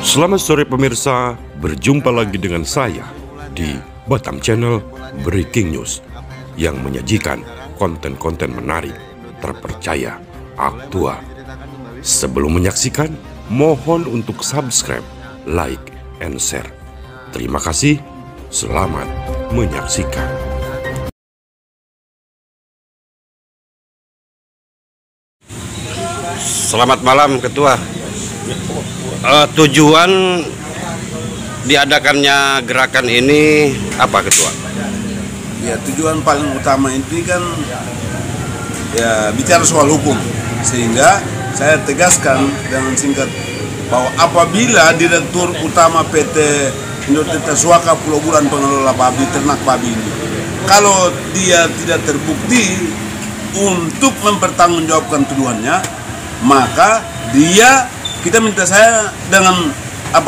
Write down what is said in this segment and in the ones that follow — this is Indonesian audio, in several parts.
Selamat sore pemirsa, berjumpa lagi dengan saya di Batam Channel Breaking News yang menyajikan konten-konten menarik, terpercaya, aktual. Sebelum menyaksikan, mohon untuk subscribe, like, and share. Terima kasih, selamat menyaksikan. Selamat malam Ketua. Tujuan diadakannya gerakan ini apa Ketua? Ya, tujuan paling utama ini kan ya bicara soal hukum, sehingga saya tegaskan dengan singkat bahwa apabila Direktur Utama PT Indotetes Suaka Pulau Bulan pengelola babi, ternak babi ini, kalau dia tidak terbukti untuk mempertanggungjawabkan tuduhannya, maka kita minta saya dengan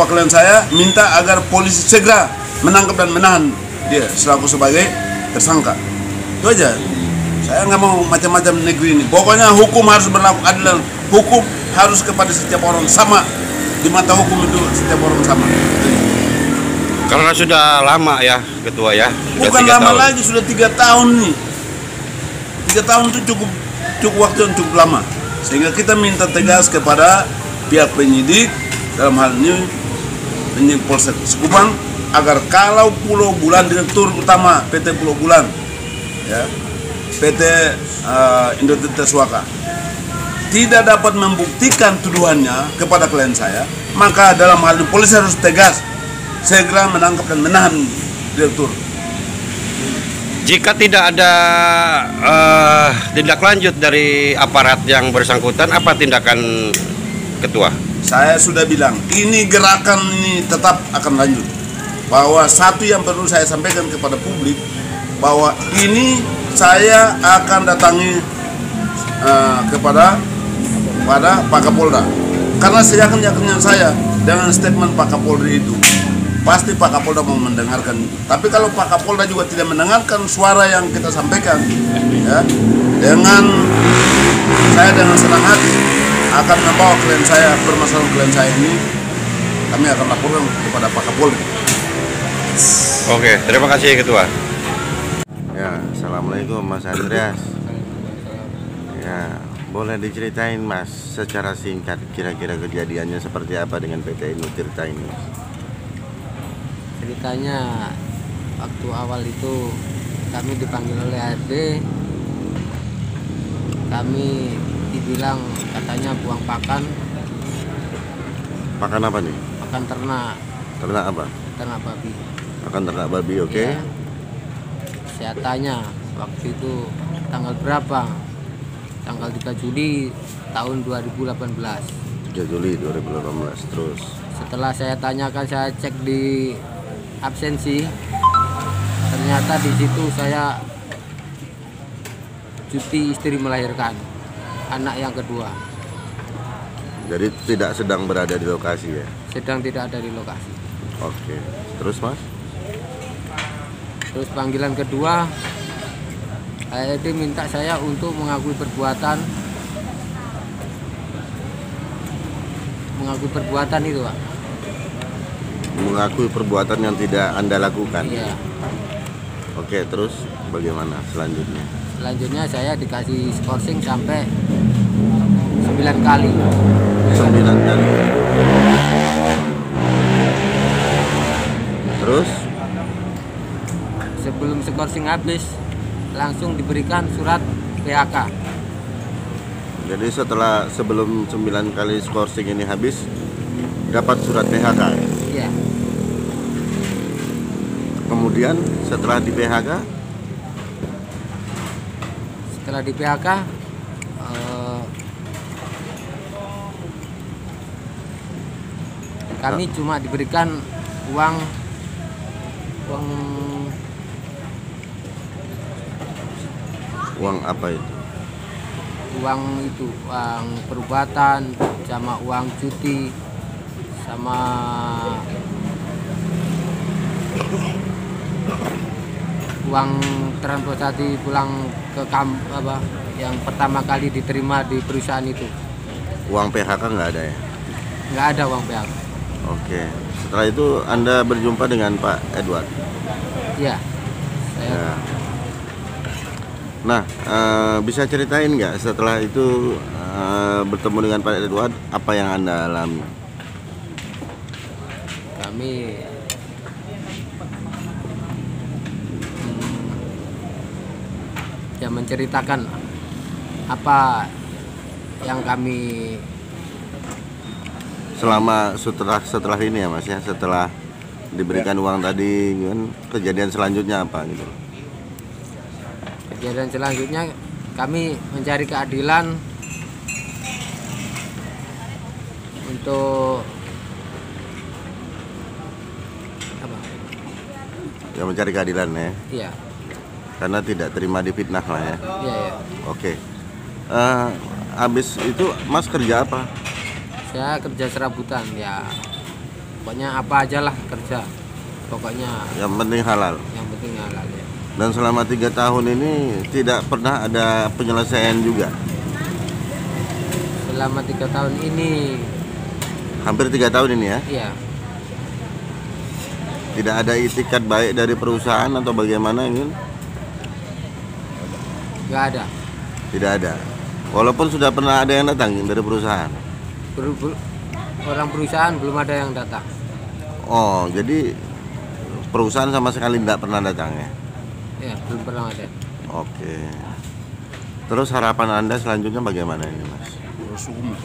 klien saya minta agar polisi segera menangkap dan menahan dia selaku sebagai tersangka. Itu aja. Saya nggak mau macam-macam negeri ini. Pokoknya hukum harus berlaku adil. Hukum harus kepada setiap orang sama. Di mata hukum itu setiap orang sama. Karena sudah lama ya Ketua ya. Bukan lama lagi, sudah 3 tahun nih. 3 tahun itu cukup waktu yang cukup lama. Sehingga kita minta tegas kepada pihak penyidik, dalam hal ini penyidik Polsek Sekupang, agar kalau Pulau Bulan, Direktur Utama PT Pulau Bulan, ya, PT Indotetes Suaka tidak dapat membuktikan tuduhannya kepada klien saya, maka dalam hal ini polisi harus tegas segera menangkap dan menahan direktur. Jika tidak ada tindak lanjut dari aparat yang bersangkutan, apa tindakan Ketua? Saya sudah bilang, ini gerakan ini tetap akan lanjut. Bahwa satu yang perlu saya sampaikan kepada publik, bahwa ini saya akan datangi kepada Pak Kapolda. Karena seyakin-yakinnya saya dengan statement Pak Kapolri itu, pasti Pak Kapolda mau mendengarkan. Tapi kalau Pak Kapolda juga tidak mendengarkan suara yang kita sampaikan, ya, saya dengan senang hati akan membawa klien saya, permasalahan klien saya ini kami akan laporkan kepada Pak Kapolri. Oke, terima kasih Ketua. Ya, assalamualaikum Mas Andreas. Ya, boleh diceritain Mas secara singkat kira-kira kejadiannya seperti apa dengan PT Indotirta ini? Ceritanya waktu awal itu kami dipanggil oleh ARD, kami dibilang katanya buang pakan. Pakan apa nih? Pakan ternak. Ternak apa? Ternak babi. Pakan ternak babi, oke. Ya. Saya tanya waktu itu tanggal berapa? Tanggal 3 Juli tahun 2018. 3 Juli 2018, terus? Setelah saya tanyakan, saya cek di absensi, ternyata di situ saya cuti istri melahirkan anak yang kedua. Jadi tidak sedang berada di lokasi ya? Sedang tidak ada di lokasi. Oke, terus Mas? Terus panggilan kedua, ARD minta saya untuk mengakui perbuatan itu, Pak. Mengakui perbuatan yang tidak Anda lakukan? Iya. Oke, terus bagaimana selanjutnya? Selanjutnya saya dikasih skorsing sampai 9 kali. 9 kali. Terus? Sebelum skorsing habis, langsung diberikan surat PHK. Jadi sebelum 9 kali skorsing ini habis, dapat surat PHK? Iya. Kemudian setelah di PHK? Setelah di PHK, kami cuma diberikan uang apa itu? Uang perubatan, sama uang cuti, sama uang transportasi pulang ke yang pertama kali diterima di perusahaan itu. Uang PHK nggak ada ya? Nggak ada uang PHK. Oke. Setelah itu Anda berjumpa dengan Pak Edward. Iya. Saya Ya. Nah, bisa ceritain nggak setelah itu bertemu dengan Pak Edward apa yang Anda alami? kami ya menceritakan apa yang kami Selama setelah ini ya Mas ya, setelah diberikan uang tadi kan, kejadian selanjutnya apa gitu? kejadian selanjutnya kami mencari keadilan untuk apa? Ya mencari keadilan ya, Iya, karena tidak terima difitnah lah ya. iya, iya. Oke. Habis itu Mas kerja apa? Saya kerja serabutan ya. Pokoknya apa aja lah kerja. Pokoknya Yang penting halal. yang penting halal ya. Dan selama 3 tahun ini tidak pernah ada penyelesaian juga. Selama 3 tahun ini Hampir 3 tahun ini ya. iya, Tidak ada itikat baik dari perusahaan atau bagaimana ini? nggak ada. Tidak ada. Walaupun sudah pernah ada yang datang dari perusahaan. Orang perusahaan belum ada yang datang. Oh, jadi perusahaan sama sekali tidak pernah datang ya. Ya, belum pernah ada. Oke. Terus harapan Anda selanjutnya bagaimana ini, Mas? Proses hukum.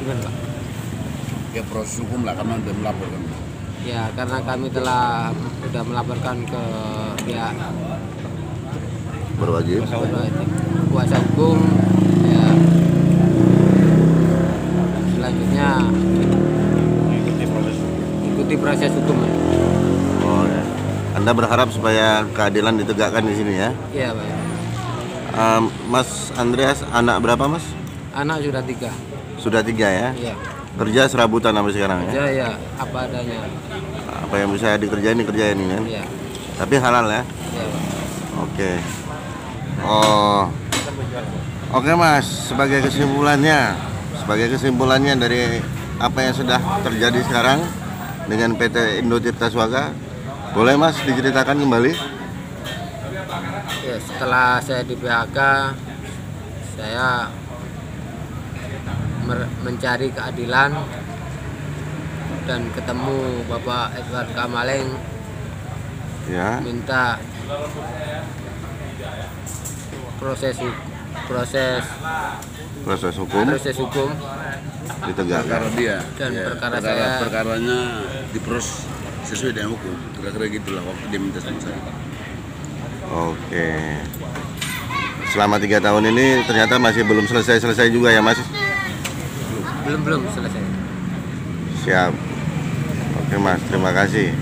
Gimana, Pak? Ya proses hukum lah karena udah melaporkan. Ya, karena kami telah sudah melaporkan ke pihak Berwajib. kuasa hukum ya. Selanjutnya ikuti proses hukum. Oh ya. Anda berharap supaya keadilan ditegakkan di sini ya? Iya, Pak. Mas Andreas, anak berapa Mas? Anak sudah 3. Sudah 3 ya? Iya. Kerja serabutan sampai sekarang ya? Kerja ya apa adanya. Apa yang bisa dikerjain dikerjain kan? Iya. Tapi halal ya? Iya, Pak. Oke. Oh. Oke Mas, sebagai kesimpulannya dari apa yang sudah terjadi sekarang dengan PT Indo Tirta Swaga, boleh Mas diceritakan kembali? Ya, setelah saya di PHK, saya mencari keadilan dan ketemu Bapak Edward Kamaleng, Ya. minta proses hukum Ditegakkan. Perkara dia. dan perkara saya. Perkaranya diproses sesuai dengan hukum. Kira-kira gitulah waktu dia minta sama saya. Oke. Selama 3 tahun ini ternyata masih belum selesai juga ya Mas? Belum selesai. Siap. Oke Mas, terima kasih.